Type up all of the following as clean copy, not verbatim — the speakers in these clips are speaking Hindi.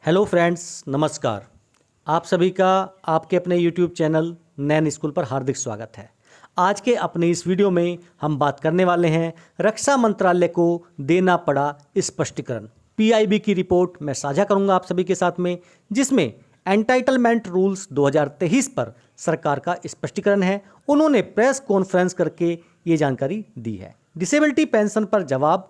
हेलो फ्रेंड्स, नमस्कार। आप सभी का आपके अपने यूट्यूब चैनल नैन स्कूल पर हार्दिक स्वागत है। आज के अपने इस वीडियो में हम बात करने वाले हैं रक्षा मंत्रालय को देना पड़ा स्पष्टीकरण। पीआईबी की रिपोर्ट मैं साझा करूंगा आप सभी के साथ में, जिसमें एंटाइटलमेंट रूल्स 2023 पर सरकार का स्पष्टीकरण है। उन्होंने प्रेस कॉन्फ्रेंस करके ये जानकारी दी है। डिसेबिलिटी पेंशन पर जवाब,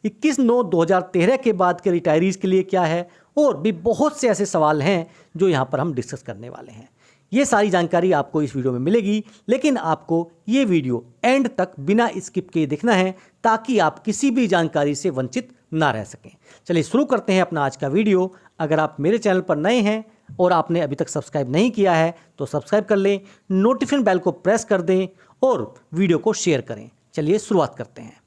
21/9/2013 के बाद के रिटायरीज के लिए क्या है, और भी बहुत से ऐसे सवाल हैं जो यहाँ पर हम डिस्कस करने वाले हैं। ये सारी जानकारी आपको इस वीडियो में मिलेगी, लेकिन आपको ये वीडियो एंड तक बिना स्किप किए देखना है ताकि आप किसी भी जानकारी से वंचित ना रह सकें। चलिए शुरू करते हैं अपना आज का वीडियो। अगर आप मेरे चैनल पर नए हैं और आपने अभी तक सब्सक्राइब नहीं किया है तो सब्सक्राइब कर लें, नोटिफिकेशन बेल को प्रेस कर दें और वीडियो को शेयर करें। चलिए शुरुआत करते हैं।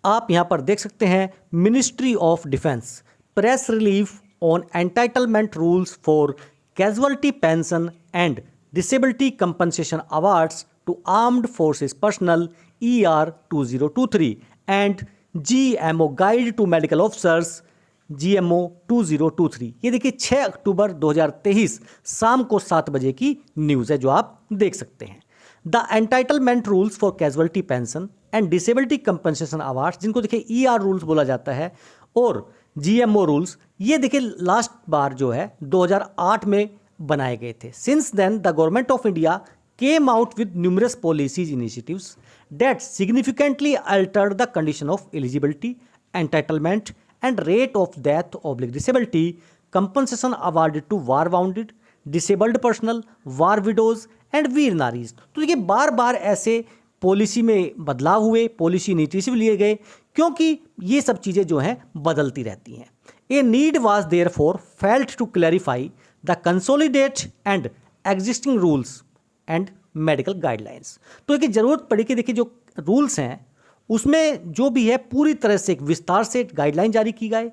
आप यहां पर देख सकते हैं ministry of defence press relief on entitlement rules for casualty pension and disability compensation awards to armed forces personnel ER 2023 and GMO guide to medical officers GMO 2023। ये देखिए 6 अक्टूबर 2023 शाम को 7 बजे की न्यूज़ है जो आप देख सकते हैं। The entitlement rules for casualty pension and disability compensation awards, जिनको देखिए ER रूल्स बोला जाता है, और GMO रूल्स, ये देखिए लास्ट बार जो है 2008 में बनाए गए थे। Since then the government of India came out with numerous policies initiatives that significantly altered the condition of eligibility, entitlement and rate of death oblique disability compensation awarded to war wounded, disabled personnel, war widows and Veer Naris. तो देखिए बार बार ऐसे पॉलिसी में बदलाव हुए, पॉलिसी इनिशिएटिव लिए गए, क्योंकि ये सब चीज़ें जो हैं बदलती रहती हैं। A need was therefore felt to clarify the consolidate and existing rules and medical guidelines. तो देखिए ज़रूरत पड़ी कि देखिए जो रूल्स हैं उसमें जो भी है पूरी तरह से एक विस्तार से गाइडलाइन जारी की गई।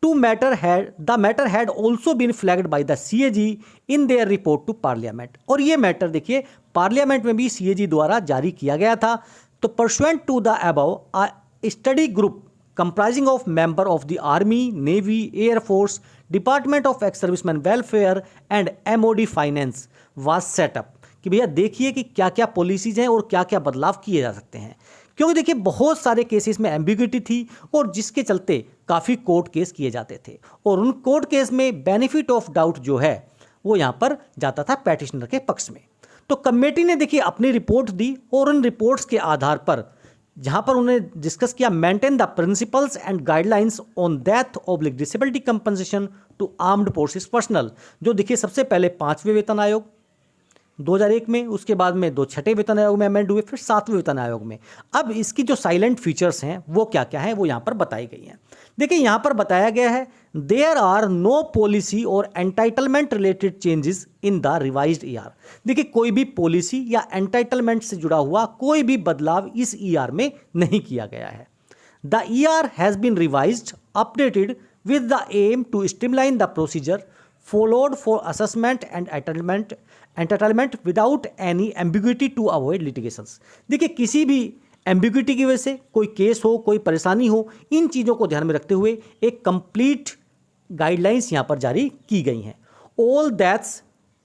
The matter had also been flagged by the CAG in their report to Parliament। और ये मैटर देखिए पार्लियामेंट में भी CAG द्वारा जारी किया गया था। तो pursuant to the above, a study group comprising of member of the Army, Navy, Air Force, Department of Ex-Servicemen Welfare and MOD Finance was set up कि भैया देखिए कि क्या क्या पॉलिसीज हैं और क्या क्या बदलाव किए जा सकते हैं, क्योंकि देखिए बहुत सारे केसेस में एम्बिग्यूटी थी और जिसके चलते काफ़ी कोर्ट केस किए जाते थे, और उन कोर्ट केस में बेनिफिट ऑफ डाउट जो है वो यहाँ पर जाता था पैटिशनर के पक्ष में। तो कमेटी ने देखिए अपनी रिपोर्ट दी और उन रिपोर्ट्स के आधार पर जहाँ पर उन्होंने डिस्कस किया maintain the principles and guidelines on death oblique disability compensation to armed forces personnel. जो देखिए सबसे पहले 5वें वेतन आयोग 2001 में, उसके बाद में 2 छठे वेतन आयोग में अमेंड हुए, फिर 7वें वेतन आयोग में। अब इसकी जो साइलेंट फीचर्स हैं वो क्या क्या हैं वो यहाँ पर बताई गई हैं। देखिए यहाँ पर बताया गया है देयर आर नो पॉलिसी और entitlement related changes in the revised ER। देखिए कोई भी पॉलिसी या एंटाइटलमेंट से जुड़ा हुआ कोई भी बदलाव इस ER में नहीं किया गया है। The ER has been revised updated with the aim to streamline the procedure followed for assessment and entitlement without any ambiguity to avoid litigations। देखिए किसी भी एम्बिग्यूटी की वजह से कोई केस हो, कोई परेशानी हो, इन चीज़ों को ध्यान में रखते हुए एक कंप्लीट गाइडलाइंस यहाँ पर जारी की गई हैं। ऑल दैट्स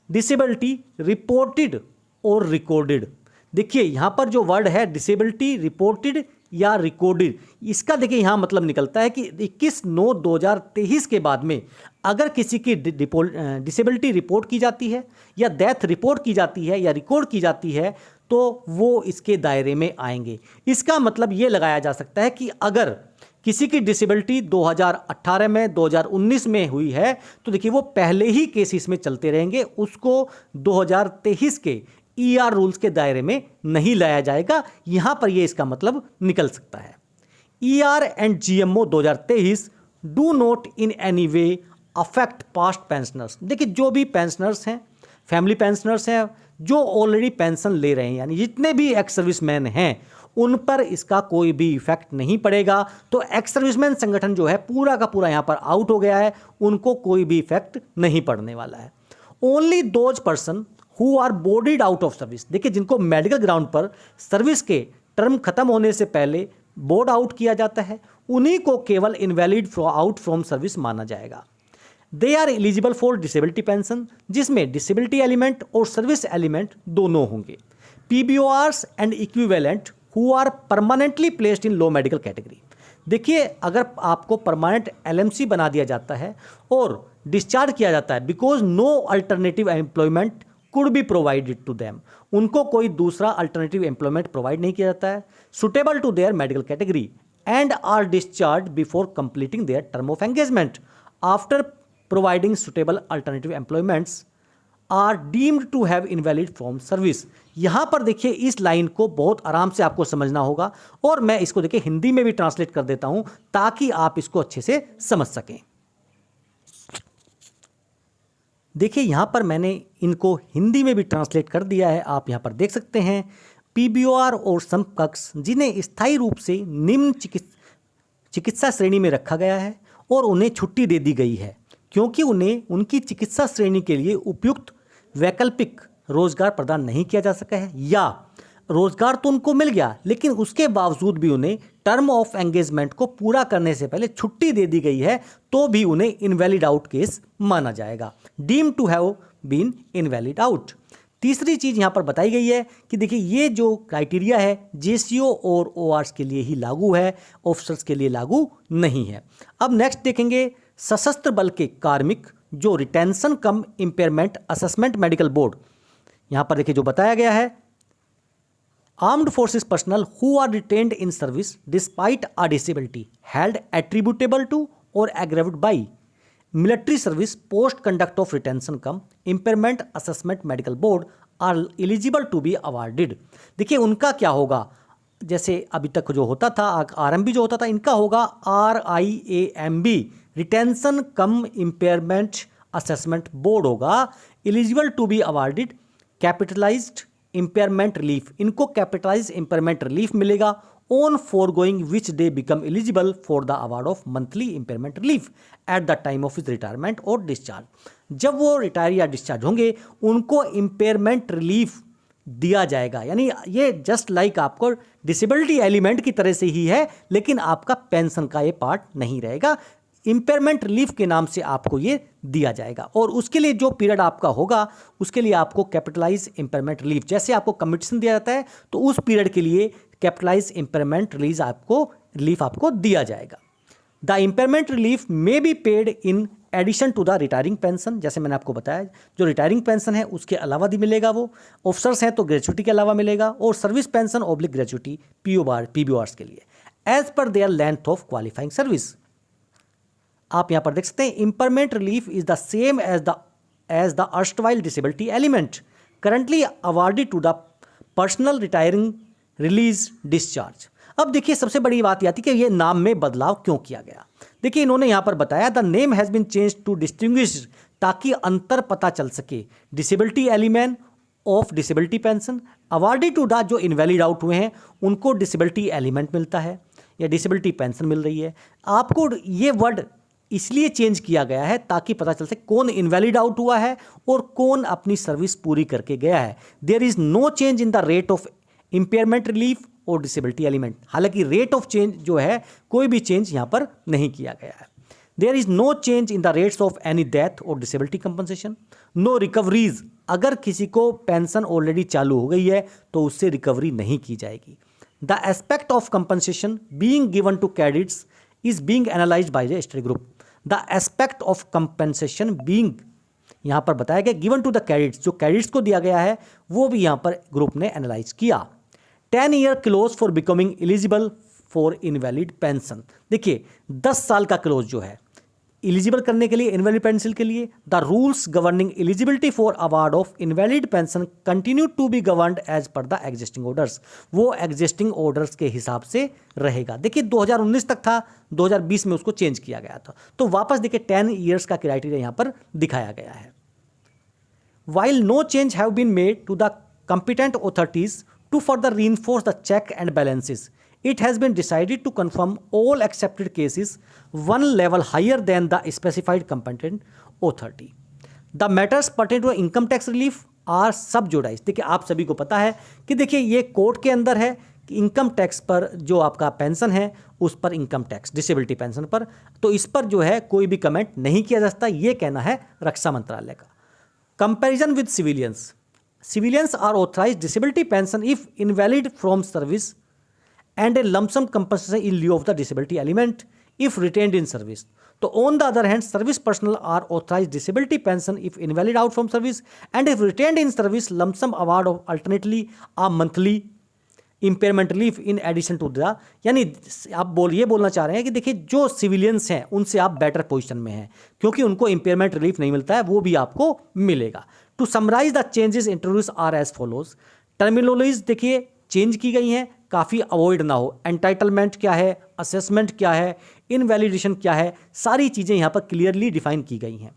डिसेबिलिटी रिपोर्टेड और रिकॉर्डेड। देखिए यहाँ पर जो वर्ड है डिसेबिलिटी रिपोर्टेड या रिकॉर्डेड, इसका देखिए यहाँ मतलब निकलता है कि 21/9/2023 के बाद में अगर किसी की डिसेबिलिटी रिपोर्ट की जाती है या डेथ रिपोर्ट की जाती है या रिकॉर्ड की जाती है तो वो इसके दायरे में आएंगे। इसका मतलब ये लगाया जा सकता है कि अगर किसी की डिसेबिलिटी 2018 में 2019 में हुई है तो देखिए वो पहले ही केसेस में चलते रहेंगे, उसको 2023 के ER रूल्स के दायरे में नहीं लाया जाएगा। यहां पर ये इसका मतलब निकल सकता है। ER and GMO 2023 do not in any way affect past pensioners. देखिए जो भी पेंशनर्स हैं, फैमिली पेंशनर्स हैं जो ऑलरेडी पेंशन ले रहे हैं, यानी जितने भी एक्स सर्विसमैन हैं उन पर इसका कोई भी इफेक्ट नहीं पड़ेगा। तो एक्स सर्विसमैन संगठन जो है पूरा का पूरा यहाँ पर आउट हो गया है, उनको कोई भी इफेक्ट नहीं पड़ने वाला है। Only those person who are boarded out of service, देखिए जिनको मेडिकल ग्राउंड पर सर्विस के टर्म खत्म होने से पहले बोर्ड आउट किया जाता है, उन्हीं को केवल इनवैलिड आउट फ्रॉम सर्विस माना जाएगा। They are eligible for disability pension, जिसमें डिसेबिलिटी एलिमेंट और सर्विस एलिमेंट दोनों होंगे। PBORs and equivalent who are permanently placed in low medical category. देखिए, अगर आपको परमानेंट एलएमसी बना दिया जाता है और डिस्चार्ज किया जाता है because no alternative employment could be provided to them, उनको कोई दूसरा अल्टरनेटिव एम्प्लॉयमेंट प्रोवाइड नहीं किया जाता है, suitable to their medical category and are discharge before completing their term of engagement after providing suitable alternative employments are deemed to have invalid from service. यहां पर देखिए, इस लाइन को बहुत आराम से आपको समझना होगा और मैं इसको देखिए हिंदी में भी ट्रांसलेट कर देता हूं ताकि आप इसको अच्छे से समझ सकें। देखिए, यहां पर मैंने इनको हिंदी में भी ट्रांसलेट कर दिया है, आप यहां पर देख सकते हैं। पीबीओआर और समकक्ष जिन्हें स्थायी रूप से निम्न चिकित्सा श्रेणी में रखा गया है और उन्हें छुट्टी दे दी गई है क्योंकि उन्हें उनकी चिकित्सा श्रेणी के लिए उपयुक्त वैकल्पिक रोजगार प्रदान नहीं किया जा सका है, या रोजगार तो उनको मिल गया लेकिन उसके बावजूद भी उन्हें टर्म ऑफ एंगेजमेंट को पूरा करने से पहले छुट्टी दे दी गई है, तो भी उन्हें इनवैलिड आउट केस माना जाएगा, deem to have been invalid out. तीसरी चीज यहां पर बताई गई है कि देखिए, ये जो क्राइटेरिया है जेसीओ और ओआरस के लिए ही लागू है, ऑफिसर्स के लिए लागू नहीं है। अब नेक्स्ट देखेंगे सशस्त्र बल के कार्मिक जो retention cum impairment assessment medical board. यहां पर देखिए जो बताया गया है, armed forces personnel who are retained in service despite a disability held attributable to or aggravated by military service post conduct of retention cum impairment assessment medical board are eligible to be awarded. देखिए, उनका क्या होगा, जैसे अभी तक जो होता था आरएमबी जो होता था, इनका होगा RIAMB retention cum impairment assessment board होगा, eligible to be awarded capitalised impairment relief. इनको कैपिटलाइज इंपेयरमेंट रिलीफ मिलेगा on foregoing which they become eligible for the award of monthly impairment relief at the time of his retirement or discharge. जब वो रिटायर या डिस्चार्ज होंगे उनको इंपेयरमेंट रिलीफ दिया जाएगा, यानी ये जस्ट लाइक आपको डिसेबिलिटी एलिमेंट की तरह से ही है, लेकिन आपका पेंशन का ये पार्ट नहीं रहेगा, इंपेयरमेंट रिलीफ के नाम से आपको ये दिया जाएगा। और उसके लिए जो पीरियड आपका होगा उसके लिए आपको कैपिटलाइज इंपेयरमेंट रिलीफ, जैसे आपको कमिशन दिया जाता है तो उस पीरियड के लिए कैपिटलाइज इंपेयरमेंट रिलीफ आपको दिया जाएगा। The impairment relief may be paid in addition to the retiring pension, जैसे मैंने आपको बताया जो रिटायरिंग पेंशन है उसके अलावा भी मिलेगा, वो ऑफिसर्स हैं तो ग्रेचुटी के अलावा मिलेगा, और service pension oblique gratuity PBORs के लिए as per their length of qualifying service. आप यहां पर देख सकते हैं, impairment relief is the same as the erstwhile disability element currently awarded to the personnel retiring release discharge. अब देखिए, सबसे बड़ी बात यह आती है कि ये नाम में बदलाव क्यों किया गया। देखिए, इन्होंने यहां पर बताया the name has been change to distinguish, ताकि अंतर पता चल सके। Disability element of disability pension awarded to the जो इनवैलिड आउट हुए हैं उनको डिसेबिलिटी एलिमेंट मिलता है या डिसेबिलिटी पेंशन मिल रही है। आपको ये वर्ड इसलिए चेंज किया गया है ताकि पता चल सके कौन इनवैलिड आउट हुआ है और कौन अपनी सर्विस पूरी करके गया है। There is no change in the rate of impairment relief और डिसेबिलिटी एलिमेंट, हालांकि रेट ऑफ चेंज जो है कोई भी चेंज यहां पर नहीं किया गया है। There is no change in the rates of any death और डिसेबिलिटी कंपनसेशन, नो रिकवरीज, अगर किसी को पेंशन ऑलरेडी चालू हो गई है तो उससे रिकवरी नहीं की जाएगी। The aspect of compensation being given to cadets is being analysed by the study group. The aspect of compensation being यहां पर बताया गया गिवन टू द कैडेट्स, जो कैडेट्स को दिया गया है वो भी यहां पर ग्रुप ने एनालाइज किया। 10 year close for becoming eligible for invalid pension. देखिए, 10 साल का क्लोज जो है एलिजिबल करने के लिए इनवैलिड पेंशन के लिए। The rules governing eligibility for award of invalid pension continue to be governed as per the existing orders, वो एग्जिस्टिंग ऑर्डर्स के हिसाब से रहेगा। देखिए, 2019 तक था, 2020 में उसको चेंज किया गया था, तो वापस देखिए 10 ईयर्स का क्राइटेरिया यहां पर दिखाया गया है। While no change have been made to the competent authorities to further reinforce the check and balances, it has been decided to confirm all accepted cases one level higher than the specified competent authority. The matters pertaining to income tax relief are sub judice। देखिए, आप सभी को पता है कि देखिए ये कोर्ट के अंदर है इनकम टैक्स पर जो आपका पेंशन है उस पर इनकम टैक्स, डिसेबिलिटी पेंशन पर, तो इस पर जो है कोई भी कमेंट नहीं किया जा सकता, ये कहना है रक्षा मंत्रालय का। Comparison with civilians, civilians are authorise disability pension if invalid from service and a lump sum compensation in lieu of the disability element if retained in service. So on the other hand, service personnel are authorized disability pension if invalid out from service, and if retained in service, lump sum award of alternately a monthly impairment relief in addition to the, यानी आप ये बोलना चाह रहे हैं कि देखिए जो सिविलियंस हैं उनसे आप बेटर पोजीशन में हैं क्योंकि उनको इम्पेयरमेंट रिलीफ नहीं मिलता है, वो भी आपको मिलेगा। To summarise the changes introduce are as follows. Terminologies देखिए चेंज की गई हैं, काफ़ी अवॉइड ना हो। एंटाइटलमेंट क्या है, असेसमेंट क्या है, इनवैलिडेशन क्या है, सारी चीज़ें यहाँ पर क्लियरली डिफाइन की गई हैं।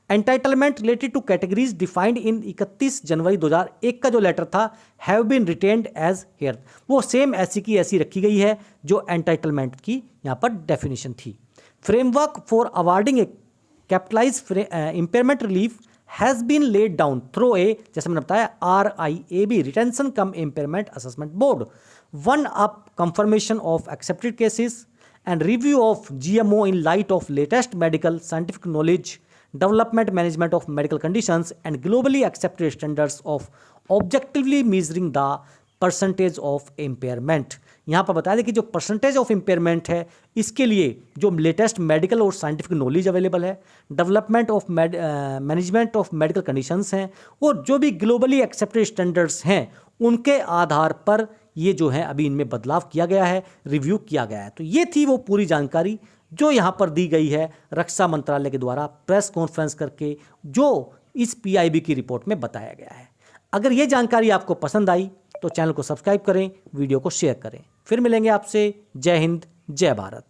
Entitlement related to categories defined in 31 January 2001 का जो लेटर था have been retained as here, वो सेम ऐसी की ऐसी रखी गई है जो एंटाइटलमेंट की यहाँ पर डेफिनेशन थी। Framework for awarding a capitalise impairment relief has been laid down through a, जैसे मैंने बताया, RIAB, retention cum impairment assessment board, one up confirmation of accepted cases and review of GMO in light of latest medical scientific knowledge, development management of medical conditions and globally accepted standards of objectively measuring the percentage of impairment। यहाँ पर बता दें कि जो परसेंटेज ऑफ इम्पेयरमेंट है इसके लिए जो लेटेस्ट मेडिकल और साइंटिफिक नॉलेज अवेलेबल है, development of management of medical conditions हैं, और जो भी ग्लोबली एक्सेप्टेड स्टैंडर्ड्स हैं उनके आधार पर ये जो है अभी इनमें बदलाव किया गया है, रिव्यू किया गया है। तो ये थी वो पूरी जानकारी जो यहाँ पर दी गई है रक्षा मंत्रालय के द्वारा प्रेस कॉन्फ्रेंस करके, जो इस PIB की रिपोर्ट में बताया गया है। अगर ये जानकारी आपको पसंद आई तो चैनल को सब्सक्राइब करें, वीडियो को शेयर करें। फिर मिलेंगे आपसे। जय हिंद, जय भारत।